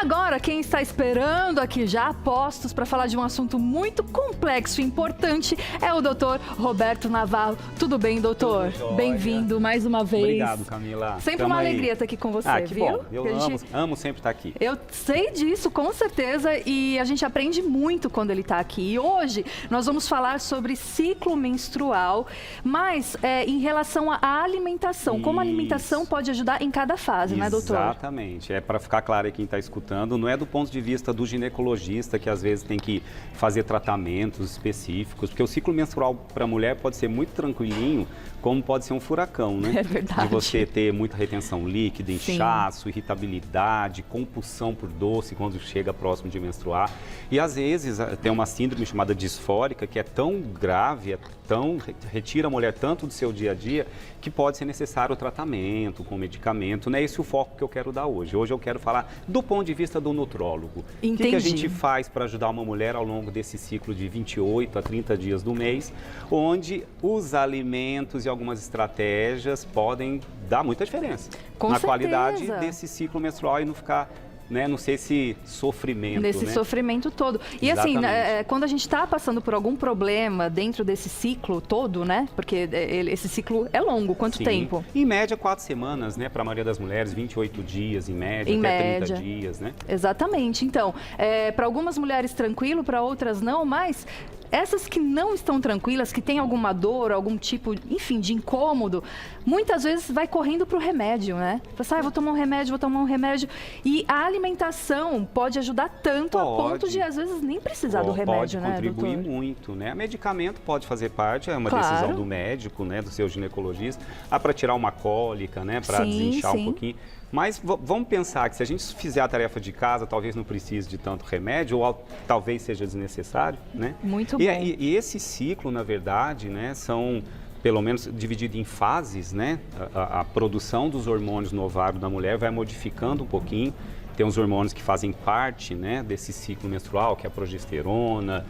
agora, quem está esperando aqui já a postos para falar de um assunto muito complexo e importante é o doutor Roberto Navarro. Tudo bem, doutor? Bem-vindo mais uma vez. Obrigado, Camila. Sempre uma alegria estar aqui com você, que viu? bom. Eu amo sempre estar aqui. Eu sei disso, com certeza, e a gente aprende muito quando ele está aqui. E hoje nós vamos falar sobre ciclo menstrual, mas em relação à alimentação. Como a alimentação pode ajudar em cada fase, né, doutor? Exatamente. É para ficar claro aí quem está escutando, não é do ponto de vista do ginecologista que às vezes tem que fazer tratamentos específicos, porque o ciclo menstrual para a mulher pode ser muito tranquilinho, como pode ser um furacão, né? É verdade. De você ter muita retenção líquida, inchaço, irritabilidade, compulsão por doce quando chega próximo de menstruar. E às vezes tem uma síndrome chamada disfórica que é tão grave, retira a mulher tanto do seu dia a dia, que pode ser necessário o tratamento com medicamento. Não é esse o foco que eu quero dar hoje. Hoje eu quero falar do ponto de vista do nutrólogo. Entendi. O que a gente faz para ajudar uma mulher ao longo desse ciclo de 28 a 30 dias do mês, onde os alimentos e algumas estratégias podem dar muita diferença na qualidade desse ciclo menstrual e não ficar, né, não sei, esse sofrimento. Nesse sofrimento todo. E assim, quando a gente está passando por algum problema dentro desse ciclo todo, né? Porque esse ciclo é longo, quanto tempo? Em média, 4 semanas, né? Para a maioria das mulheres, 28 dias em média, até 30 dias, né? Exatamente. Então, para algumas mulheres tranquilo, para outras não, mas essas que não estão tranquilas, que têm alguma dor, algum tipo, enfim, de incômodo, muitas vezes vai correndo para o remédio, né? Fala, vou tomar um remédio. E a alimentação pode ajudar tanto a ponto de, às vezes, nem precisar do remédio, né, doutor? Pode contribuir muito, né? Medicamento pode fazer parte, é uma decisão do médico, né, do seu ginecologista, para tirar uma cólica, né, para desinchar um pouquinho. Mas vamos pensar que se a gente fizer a tarefa de casa, talvez não precise de tanto remédio, ou talvez seja desnecessário, né? Muito bom. E esse ciclo, na verdade, né, são pelo menos dividido em fases, né? A produção dos hormônios no ovário da mulher vai modificando um pouquinho. Tem os hormônios que fazem parte, né, desse ciclo menstrual, que é a progesterona,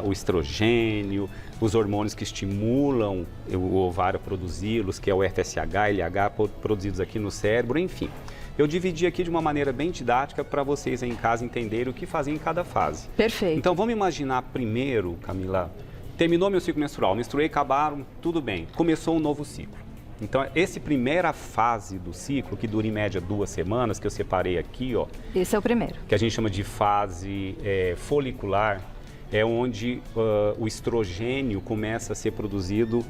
o estrogênio, os hormônios que estimulam o ovário a produzi-los, que é o FSH, LH, produzidos aqui no cérebro, enfim. Eu dividi aqui de uma maneira bem didática para vocês aí em casa entenderem o que fazer em cada fase. Perfeito. Então vamos imaginar primeiro, Camila, terminou meu ciclo menstrual, menstruei, acabaram, tudo bem, começou um novo ciclo. Então, essa primeira fase do ciclo, que dura em média 2 semanas, que eu separei aqui, ó. Esse é o primeiro. Que a gente chama de fase folicular, é onde o estrogênio começa a ser produzido,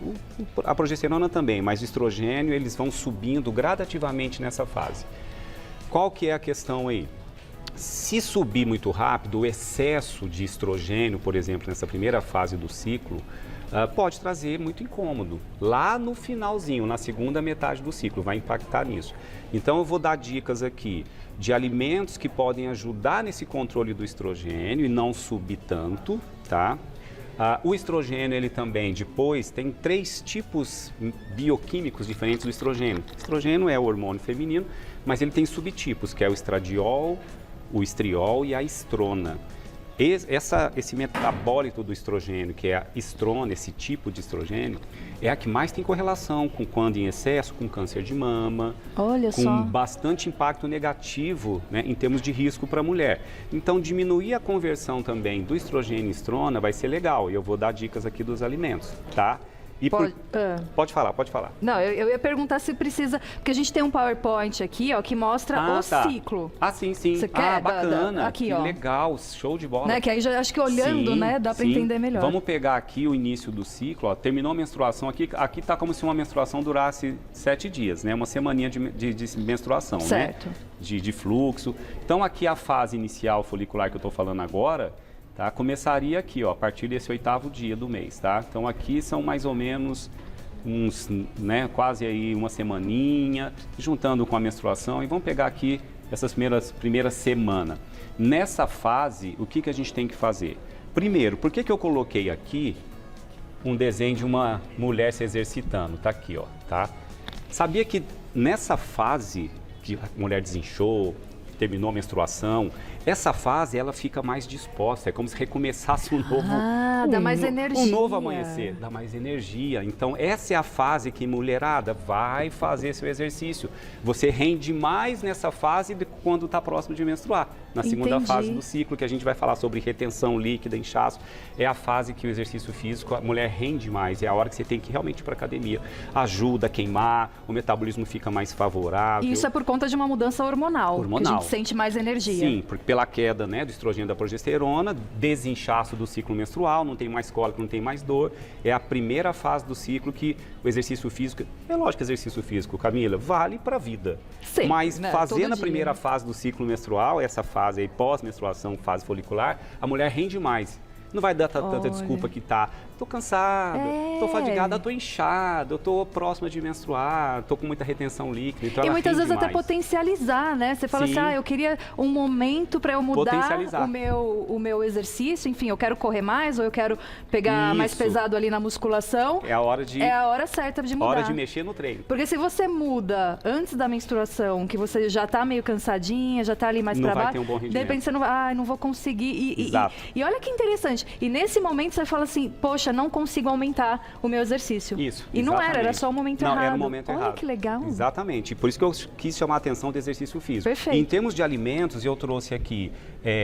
a progesterona também, mas o estrogênio, eles vão subindo gradativamente nessa fase. Qual que é a questão aí? Se subir muito rápido, o excesso de estrogênio, por exemplo, nessa primeira fase do ciclo, pode trazer muito incômodo. Lá no finalzinho, na segunda metade do ciclo, vai impactar nisso. Então, eu vou dar dicas aqui de alimentos que podem ajudar nesse controle do estrogênio e não subir tanto, tá? O estrogênio, ele também, depois, tem 3 tipos bioquímicos diferentes do estrogênio. O estrogênio é o hormônio feminino, mas ele tem subtipos, que é o estradiol, o estriol e a estrona. Esse metabólito do estrogênio, que é a estrona, esse tipo de estrogênio, é a que mais tem correlação com quando em excesso, com câncer de mama, com bastante impacto negativo, né, em termos de risco para a mulher. Então, diminuir a conversão também do estrogênio e estrona vai ser legal. E eu vou dar dicas aqui dos alimentos, tá? E pode falar. Não, eu ia perguntar se precisa, porque a gente tem um PowerPoint aqui, ó, que mostra o ciclo. Sim. Você quer? Bacana. Aqui, que ó. Legal, show de bola. Né? Que aí já acho que olhando, né, dá para entender melhor. Vamos pegar aqui o início do ciclo, ó. Terminou a menstruação aqui tá como se uma menstruação durasse 7 dias, né? Uma semaninha de menstruação, certo, né? De fluxo. Então aqui a fase inicial folicular que eu tô falando agora, tá? Começaria aqui, ó, a partir desse 8º dia do mês, tá? Então aqui são mais ou menos uns, né, quase aí uma semaninha, juntando com a menstruação, e vamos pegar aqui essas primeiras semanas. Nessa fase, o que a gente tem que fazer? Primeiro, por que eu coloquei aqui um desenho de uma mulher se exercitando? Tá aqui, ó, tá? Sabia que nessa fase que a mulher desinchou, terminou a menstruação, essa fase ela fica mais disposta, é como se recomeçasse um novo, dá mais energia. Um novo amanhecer, dá mais energia. Então essa é a fase que mulherada vai fazer seu exercício. Você rende mais nessa fase quando está próximo de menstruar. Na segunda fase do ciclo, que a gente vai falar sobre retenção líquida, inchaço, é a fase que o exercício físico, a mulher rende mais, é a hora que você tem que realmente ir para academia. Ajuda a queimar, o metabolismo fica mais favorável. Isso é por conta de uma mudança hormonal, que a gente sente mais energia. Sim, porque pela queda, né, do estrogênio e da progesterona, desinchaço do ciclo menstrual, não tem mais cólica, não tem mais dor. É a primeira fase do ciclo que o exercício físico, é lógico que exercício físico, Camila, vale para a vida. Sim, mas né, fazer na primeira fase do ciclo menstrual, essa fase aí pós-menstruação, fase folicular, a mulher rende mais. Não vai dar tanta desculpa que tô cansada, tô fadigada, tô inchada, tô próxima de menstruar, tô com muita retenção líquida. Então e muitas vezes mais. até potencializar, né? Você fala assim, eu queria um momento para eu mudar o meu exercício, enfim, eu quero correr mais ou eu quero pegar mais pesado ali na musculação. É a hora certa de mudar. Hora de mexer no treino. Porque se você muda antes da menstruação, que você já tá meio cansadinha, já tá ali mais para baixo, não vai ter um bom rendimento. De repente você não vai, não vou conseguir. Exato. E olha que interessante. E nesse momento você fala assim, poxa, não consigo aumentar o meu exercício. Isso. E não era só o momento errado. Não, era o momento errado. Olha que legal. Exatamente. Por isso que eu quis chamar a atenção do exercício físico. Perfeito. E em termos de alimentos, eu trouxe aqui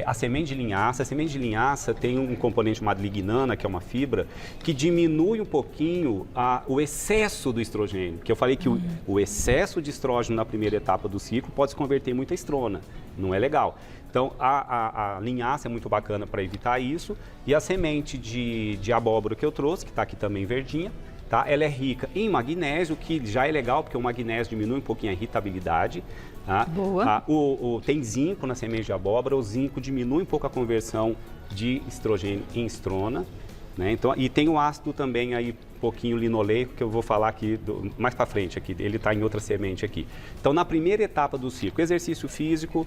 a semente de linhaça. A semente de linhaça tem um componente chamado lignana, que é uma fibra, que diminui um pouquinho o excesso do estrogênio. Que eu falei que o excesso de estrógeno na primeira etapa do ciclo pode se converter em muita estrona. Não é legal. Então, a linhaça é muito bacana para evitar isso. E a semente de abóbora que eu trouxe, que está aqui também verdinha, tá? Ela é rica em magnésio, que já é legal, porque o magnésio diminui um pouquinho a irritabilidade. Tá? Boa. Tem zinco na semente de abóbora, o zinco diminui um pouco a conversão de estrogênio em estrona. Né? Então, e tem o ácido também aí, um pouquinho linoleico, que eu vou falar aqui mais para frente, aqui, ele está em outra semente aqui. Então, na primeira etapa do ciclo, exercício físico,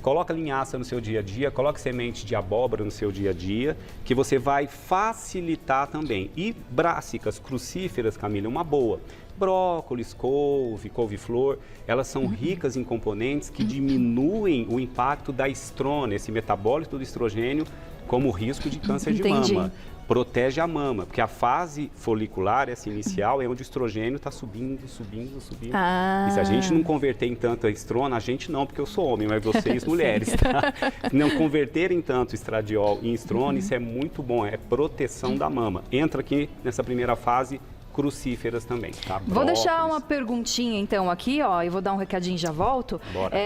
coloca linhaça no seu dia a dia, coloca semente de abóbora no seu dia a dia, que você vai facilitar também. E brássicas, crucíferas, Camila, uma boa. Brócolis, couve-flor, elas são ricas em componentes que diminuem o impacto da estrona, esse metabólito do estrogênio, como o risco de câncer de mama. Protege a mama, porque a fase folicular, essa inicial, é onde o estrogênio está subindo. E se a gente não converter em tanta estrona, a gente não, porque eu sou homem, mas vocês mulheres, tá? Não converterem tanto estradiol em estrona, isso é muito bom, é proteção da mama. Entra aqui nessa primeira fase, crucíferas também, tá? Vou deixar uma perguntinha então aqui, ó, e vou dar um recadinho e já volto. Bora.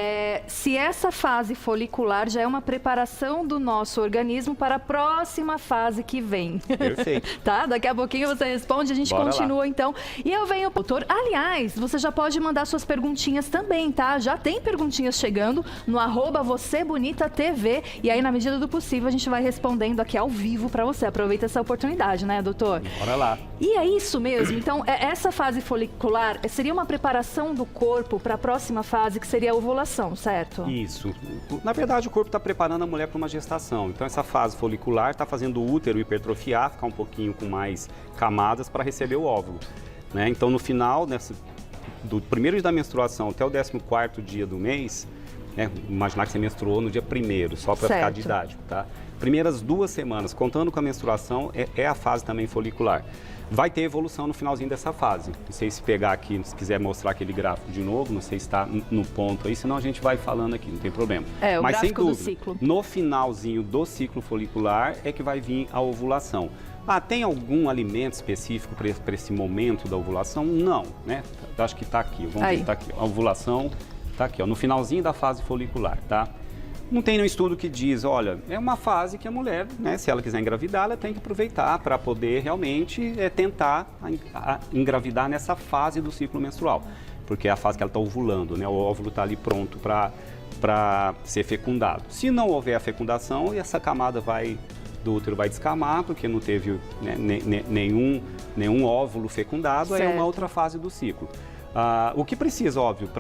Se essa fase folicular já é uma preparação do nosso organismo para a próxima fase que vem. Perfeito. Tá? Daqui a pouquinho você responde, a gente continua então. E eu venho, doutor. Aliás, você já pode mandar suas perguntinhas também, tá? Já tem perguntinhas chegando no @VocêBonitaTV e aí, na medida do possível, a gente vai respondendo aqui ao vivo para você. Aproveita essa oportunidade, né, doutor? Bora lá. E é isso mesmo. Então, essa fase folicular seria uma preparação do corpo para a próxima fase, que seria a ovulação, certo? Isso. Na verdade, o corpo está preparando a mulher para uma gestação. Então, essa fase folicular está fazendo o útero hipertrofiar, ficar um pouquinho com mais camadas para receber o óvulo. Né? Então, no final, do primeiro dia da menstruação até o 14º dia do mês, imaginar que você menstruou no dia 1º, só para ficar didático, tá? Primeiras 2 semanas, contando com a menstruação, é a fase também folicular. Vai ter evolução no finalzinho dessa fase. Não sei se pegar aqui, se quiser mostrar aquele gráfico de novo, não sei se está no ponto aí, senão a gente vai falando aqui, não tem problema. Mas sem dúvida, do ciclo. No finalzinho do ciclo folicular é que vai vir a ovulação. Tem algum alimento específico para esse momento da ovulação? Não, né? Acho que está aqui, vamos ver, está aqui. A ovulação está aqui, ó, no finalzinho da fase folicular, tá? Não tem nenhum estudo que diz, olha, é uma fase que a mulher, né, se ela quiser engravidar, ela tem que aproveitar para poder realmente tentar engravidar nessa fase do ciclo menstrual, porque é a fase que ela está ovulando, né, o óvulo está ali pronto para ser fecundado. Se não houver a fecundação, essa camada do útero vai descamar, porque não teve nenhum óvulo fecundado, aí é uma outra fase do ciclo. O que precisa, óbvio,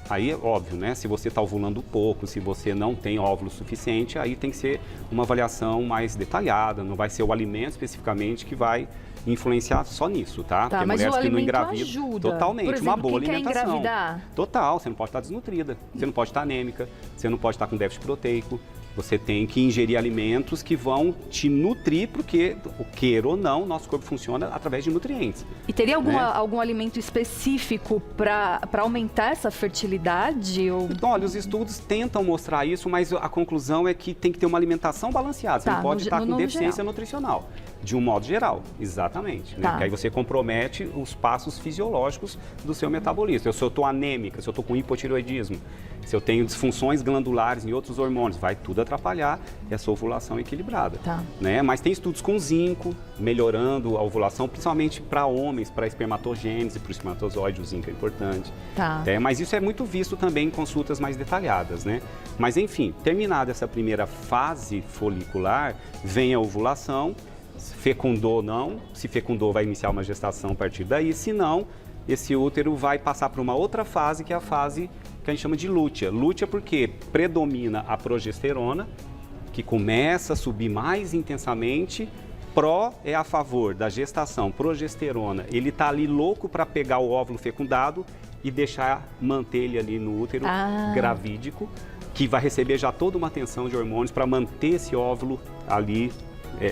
aí é óbvio, né? Se você está ovulando pouco, se você não tem óvulo suficiente, aí tem que ser uma avaliação mais detalhada, não vai ser o alimento especificamente que vai influenciar só nisso, tá? Porque mas mulheres o que não engravidam ajuda. Totalmente, por exemplo, uma boa quem alimentação. Quer engravidar? Total, você não pode estar desnutrida, você não pode estar anêmica, você não pode estar com déficit proteico. Você tem que ingerir alimentos que vão te nutrir, porque, queira ou não, nosso corpo funciona através de nutrientes. E teria algum alimento específico para aumentar essa fertilidade? Ou... Então, olha, os estudos tentam mostrar isso, mas a conclusão é que tem que ter uma alimentação balanceada. Você não pode estar com deficiência nutricional, de um modo geral. Exatamente. Né? Porque aí você compromete os passos fisiológicos do seu metabolismo. Se eu estou anêmica, se eu estou com hipotireoidismo, se eu tenho disfunções glandulares em outros hormônios, vai tudo atrapalhar essa ovulação equilibrada. Né? Mas tem estudos com zinco, melhorando a ovulação, principalmente para homens, para espermatogênese, para o espermatozoide, o zinco é importante. Mas isso é muito visto também em consultas mais detalhadas, né? Mas enfim, terminada essa primeira fase folicular, vem a ovulação, fecundou ou não, se fecundou vai iniciar uma gestação a partir daí, se não, esse útero vai passar para uma outra fase, que é a fase que a gente chama de lútea. Lútea porque predomina a progesterona, que começa a subir mais intensamente. Pró é a favor da gestação, progesterona. Ele está ali louco para pegar o óvulo fecundado e deixar, manter ele ali no útero gravídico, que vai receber já toda uma atenção de hormônios para manter esse óvulo ali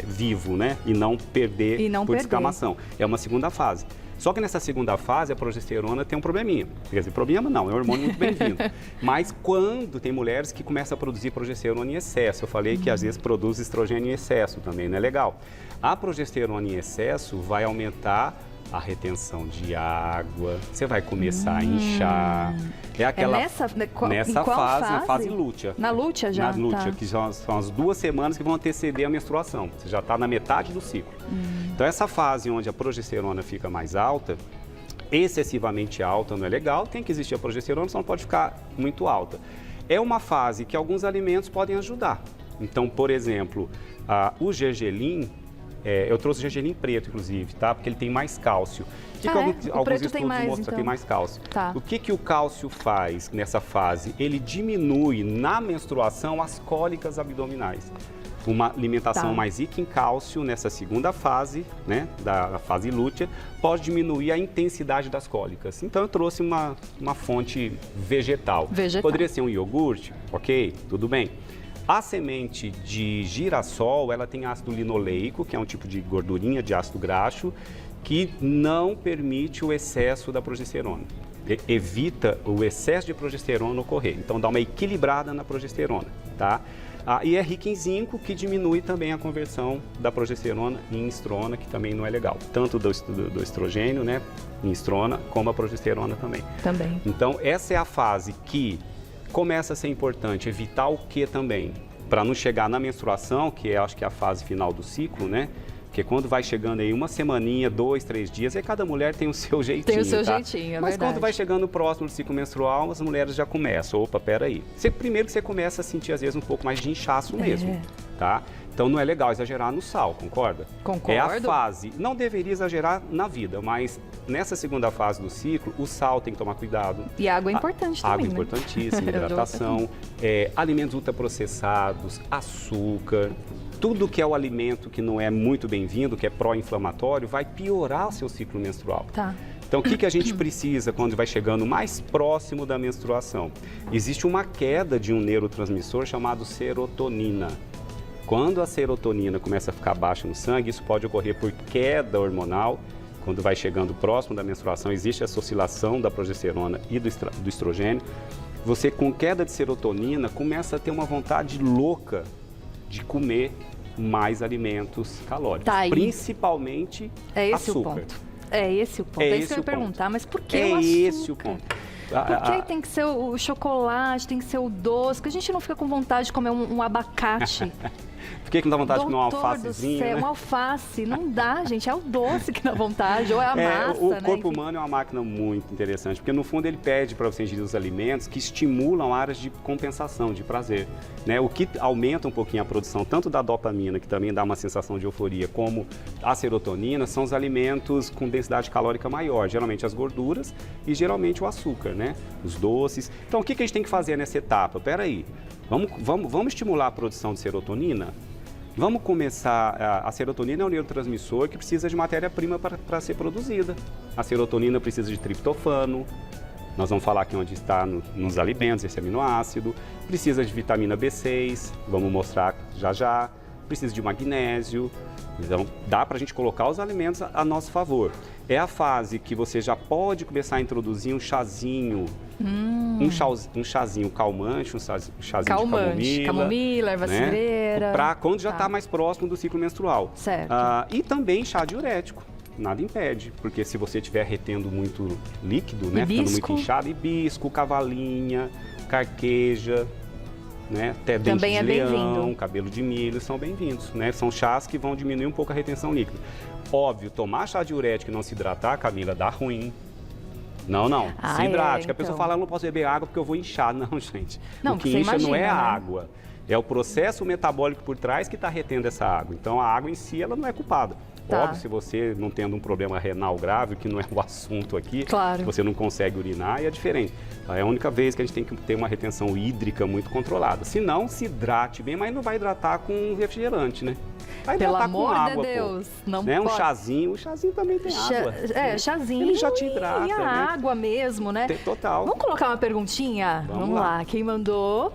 vivo, né? E não perder por descamação. É uma segunda fase. Só que nessa segunda fase, a progesterona tem um probleminha. Quer dizer, problema não, é um hormônio muito bem-vindo. Mas quando tem mulheres que começam a produzir progesterona em excesso, eu falei que às vezes produz estrogênio em excesso também, não é legal. A progesterona em excesso vai aumentar a retenção de água, você vai começar a inchar. É aquela nessa fase, na fase lútea. Na lútea já? Na lútea, que são as 2 semanas que vão anteceder a menstruação. Você já está na metade do ciclo. Então essa fase onde a progesterona fica mais alta, excessivamente alta não é legal, tem que existir a progesterona, só não pode ficar muito alta. É uma fase que alguns alimentos podem ajudar. Então, por exemplo, o gergelim, eu trouxe gergelim preto, inclusive, tá? Porque ele tem mais cálcio. Alguns estudos mostram que tem mais cálcio. O que o cálcio faz nessa fase? Ele diminui na menstruação as cólicas abdominais. Uma alimentação mais rica em cálcio nessa segunda fase, né, da fase lútea, pode diminuir a intensidade das cólicas. Então eu trouxe uma fonte vegetal. Poderia ser um iogurte? Ok, tudo bem. A semente de girassol, ela tem ácido linoleico, que é um tipo de gordurinha de ácido graxo, que não permite o excesso da progesterona. Evita o excesso de progesterona ocorrer. Então dá uma equilibrada na progesterona, tá? E é rica em zinco, que diminui também a conversão da progesterona em estrona, que também não é legal. Tanto do estrogênio, né, em estrona, como a progesterona também. Então, essa é a fase que começa a ser importante. Evitar o que também? Para não chegar na menstruação, que acho que é a fase final do ciclo, né? Porque quando vai chegando aí uma semaninha, 2, 3 dias, aí cada mulher tem o seu jeitinho, Tem o seu jeitinho, é Mas verdade. quando vai chegando próximo do ciclo menstrual, as mulheres já começam, opa, peraí. Primeiro que você começa a sentir, às vezes, um pouco mais de inchaço mesmo, tá? Então não é legal exagerar no sal, concorda? Concordo. É a fase, não deveria exagerar na vida, mas nessa segunda fase do ciclo, o sal tem que tomar cuidado. E a água é importante também, água é importantíssima, hidratação, alimentos ultraprocessados, açúcar. Tudo que é o alimento que não é muito bem-vindo, que é pró-inflamatório, vai piorar o seu ciclo menstrual. Então, o que a gente precisa quando vai chegando mais próximo da menstruação? Existe uma queda de um neurotransmissor chamado serotonina. Quando a serotonina começa a ficar baixa no sangue, isso pode ocorrer por queda hormonal. Quando vai chegando próximo da menstruação, existe essa oscilação da progesterona e do estrogênio. Você, com queda de serotonina, começa a ter uma vontade louca de comer mais alimentos calóricos, principalmente açúcar. É esse o ponto. É isso que eu ia perguntar, mas por que o açúcar? Esse o ponto. Por que tem que ser o chocolate, tem que ser o doce? Que a gente não fica com vontade de comer um abacate? Por que não dá vontade de comer uma alfacezinha? Né? Um alface, não dá, gente. É o doce que dá vontade, ou é a massa, o corpo humano é uma máquina muito interessante, porque no fundo ele pede para você ingerir os alimentos que estimulam áreas de compensação, de prazer. Né? O que aumenta um pouquinho a produção, tanto da dopamina, que também dá uma sensação de euforia, como a serotonina, são os alimentos com densidade calórica maior, geralmente as gorduras e geralmente o açúcar, né? Os doces. Então o que a gente tem que fazer nessa etapa? Peraí, vamos estimular a produção de serotonina? Vamos começar, a serotonina é um neurotransmissor que precisa de matéria-prima para ser produzida. A serotonina precisa de triptofano, Nós vamos falar aqui onde está nos alimentos esse aminoácido. Precisa de vitamina B6, vamos mostrar já já. Precisa de magnésio. Então, dá para a gente colocar os alimentos a nosso favor. É a fase que você já pode começar a introduzir um chazinho. Um chazinho calmante, um chazinho de camomila, erva cidreira. Para quando já está mais próximo do ciclo menstrual. Certo. E também chá diurético. Nada impede, porque se você estiver retendo muito líquido, né, ficando muito inchado, hibisco, cavalinha, carqueja, né, até dente de leão, cabelo de milho, são bem-vindos, né? São chás que vão diminuir um pouco a retenção líquida. Óbvio, tomar chá diurético e não se hidratar, Camila, dá ruim. Não, se hidrate. Que a pessoa fala, eu não posso beber água porque eu vou inchar. Não, gente. Não, o que incha imagina, não é a né? água. É o processo metabólico por trás que está retendo essa água. Então, a água em si, ela não é culpada. Tá. Óbvio, se você não tendo um problema renal grave, que não é o assunto aqui, claro, você não consegue urinar, é diferente. É a única vez que a gente tem que ter uma retenção hídrica muito controlada. Se não, se hidrate bem, mas não vai hidratar com refrigerante, né? Vai pelo hidratar amor com água, de Deus, pô. não né? pode. Um chazinho, o chazinho também tem água. Chazinho. Ele já te hidrata, e a né? água mesmo, né? Total. Vamos colocar uma perguntinha? Vamos lá. Quem mandou?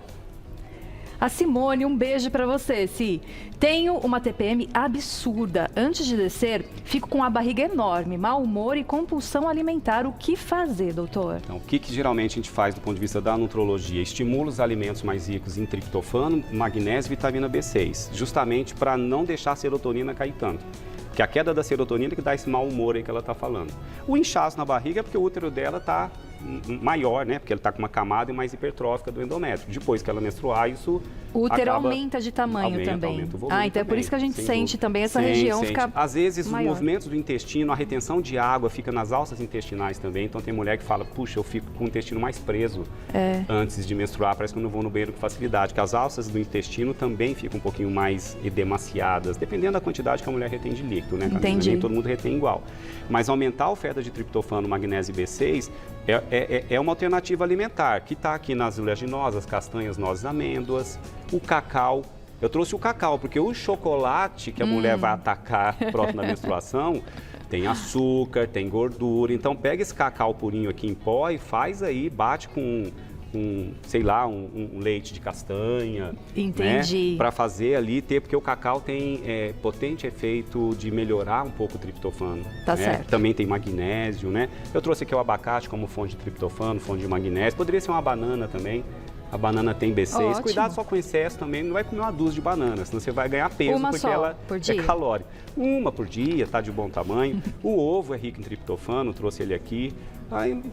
A Simone, um beijo pra você, Si. Tenho uma TPM absurda. Antes de descer, fico com a barriga enorme, mau humor e compulsão alimentar. O que fazer, doutor? Então, o que geralmente a gente faz do ponto de vista da nutrologia? Estimula os alimentos mais ricos em triptofano, magnésio e vitamina B6, justamente para não deixar a serotonina cair tanto. Porque a queda da serotonina que dá esse mau humor aí que ela está falando. O inchaço na barriga é porque o útero dela está maior, né? Porque ele está com uma camada mais hipertrófica do endométrio. Depois que ela menstruar, isso o útero aumenta de tamanho também. Aumenta o volume então é por isso que a gente sente dúvida. também essa região sente. ficar Às vezes maior. Os movimentos do intestino, a retenção de água fica nas alças intestinais também. Então tem mulher que fala, puxa, eu fico com o intestino mais preso antes de menstruar, parece que eu não vou no banheiro com facilidade. Que as alças do intestino também ficam um pouquinho mais edemaciadas, dependendo da quantidade que a mulher retém de líquido, né, Camila? Entendi. Nem todo mundo retém igual. Mas aumentar a oferta de triptofano, magnésio e B6 é uma alternativa alimentar, que está aqui nas oleaginosas, castanhas, nozes, amêndoas, o cacau. Eu trouxe o cacau, porque o chocolate que a mulher vai atacar próximo da menstruação tem açúcar, tem gordura. Então, pega esse cacau purinho aqui em pó e faz aí, bate com sei lá, um leite de castanha. Entendi. Né? Para fazer ali, porque o cacau tem potente efeito de melhorar um pouco o triptofano. Tá né? certo. Também tem magnésio, né? Eu trouxe aqui o abacate como fonte de triptofano, fonte de magnésio. Poderia ser uma banana também. A banana tem B6. Ótimo. Cuidado só com excesso também, não vai comer uma dúzia de bananas, senão você vai ganhar peso, Uma porque só ela por dia? é calórica. Uma por dia, tá de bom tamanho. O ovo é rico em triptofano, trouxe ele aqui.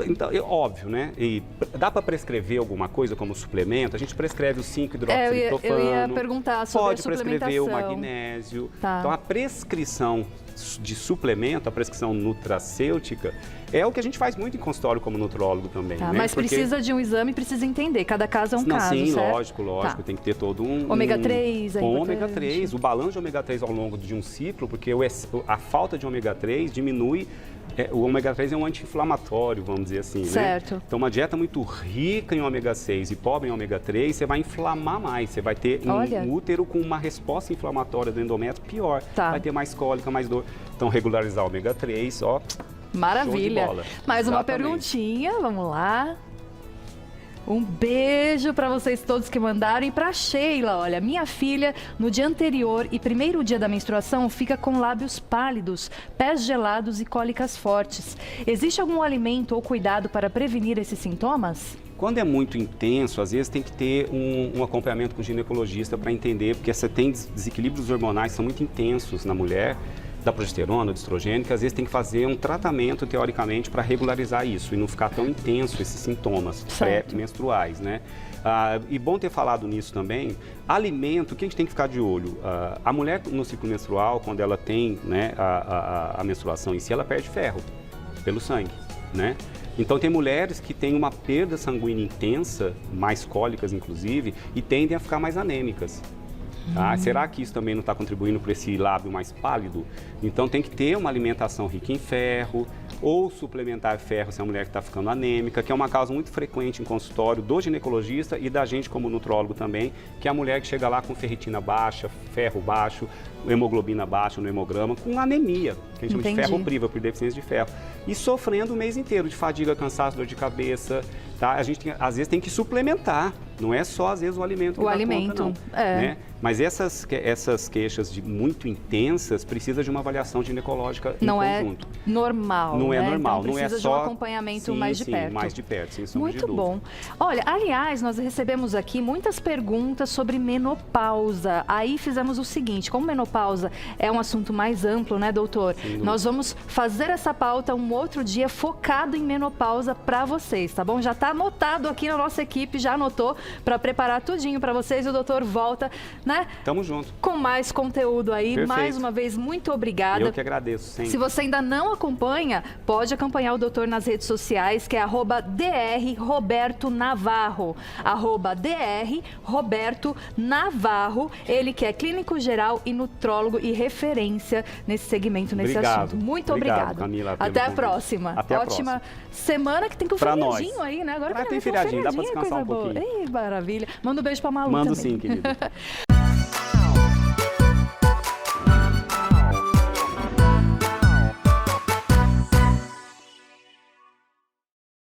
Então, óbvio, né? E dá para prescrever alguma coisa como suplemento? A gente prescreve o 5-hidroxitriptofano. Eu ia perguntar sobre pode a suplementação. prescrever o magnésio. Tá. Então, a prescrição de suplemento, a prescrição nutracêutica, é o que a gente faz muito em consultório como nutrólogo também. Tá, né? mas precisa de um exame, precisa entender. Cada caso é um caso, sim, certo? lógico. Tá. Tem que ter todo Ômega 3 é ômega importante. 3, o balanço de ômega 3 ao longo de um ciclo, porque a falta de ômega 3 diminui. O ômega 3 é um anti-inflamatório, vamos dizer assim, certo. né? Então, uma dieta muito rica em ômega 6 e pobre em ômega 3, você vai inflamar mais. Você vai ter um útero com uma resposta inflamatória do endométrio pior. Tá. Vai ter mais cólica, mais dor. Então, regularizar o ômega 3, ó. Maravilha. Show de bola. Mais uma Exatamente. perguntinha, vamos lá. Um beijo para vocês todos que mandaram. E para Sheila, olha, minha filha, no dia anterior e primeiro dia da menstruação, fica com lábios pálidos, pés gelados e cólicas fortes. Existe algum alimento ou cuidado para prevenir esses sintomas? Quando é muito intenso, às vezes tem que ter um acompanhamento com o ginecologista para entender, porque você tem desequilíbrios hormonais que são muito intensos na mulher, da progesterona, do estrogênio, que às vezes tem que fazer um tratamento, teoricamente, para regularizar isso e não ficar tão intenso esses sintomas pré-menstruais, né? E bom ter falado nisso também. Alimento, o que a gente tem que ficar de olho? A mulher no ciclo menstrual, quando ela tem, né, a menstruação em si, ela perde ferro pelo sangue, né? Então, tem mulheres que têm uma perda sanguínea intensa, mais cólicas inclusive, e tendem a ficar mais anêmicas. Será que isso também não está contribuindo para esse lábio mais pálido? Então tem que ter uma alimentação rica em ferro, ou suplementar ferro se a mulher que está ficando anêmica, que é uma causa muito frequente em consultório do ginecologista e da gente como nutrólogo também, que é a mulher que chega lá com ferritina baixa, ferro baixo, hemoglobina baixa no hemograma, com anemia, que a gente chama de ferro priva, por deficiência de ferro, e sofrendo o mês inteiro de fadiga, cansaço, dor de cabeça, tá? A gente às vezes tem que suplementar, não é só às vezes o alimento que dá conta, não, né? Mas essas queixas muito intensas precisa de uma avaliação ginecológica em conjunto. Normal, não é né? normal, então, não é só de um acompanhamento mais de perto. mais de perto, sem sombra de dúvida. Muito bom. Olha, aliás, nós recebemos aqui muitas perguntas sobre menopausa. Aí fizemos o seguinte, como menopausa é um assunto mais amplo, né, doutor? Sim, nós vamos fazer essa pauta um outro dia focado em menopausa para vocês, tá bom? Já está anotado aqui na nossa equipe, já anotou para preparar tudinho para vocês e o doutor volta, né? Tamo junto. Com mais conteúdo aí. Perfeito. Mais uma vez, muito obrigada. Eu que agradeço, sempre. Se você ainda não acompanha, pode acompanhar o doutor nas redes sociais, que é @drrobertonavarro. @drrobertonavarro. Ele que é clínico geral e nutrólogo e referência nesse segmento, nesse assunto. Muito obrigada. Camila, até a próxima. Até a Ótima próxima. semana que tem com o feriadinho aí, né? Agora tem feriadinho, dá pra descansar um pouquinho. Ei, maravilha. Manda um beijo pra Malu Mando também. sim, querida.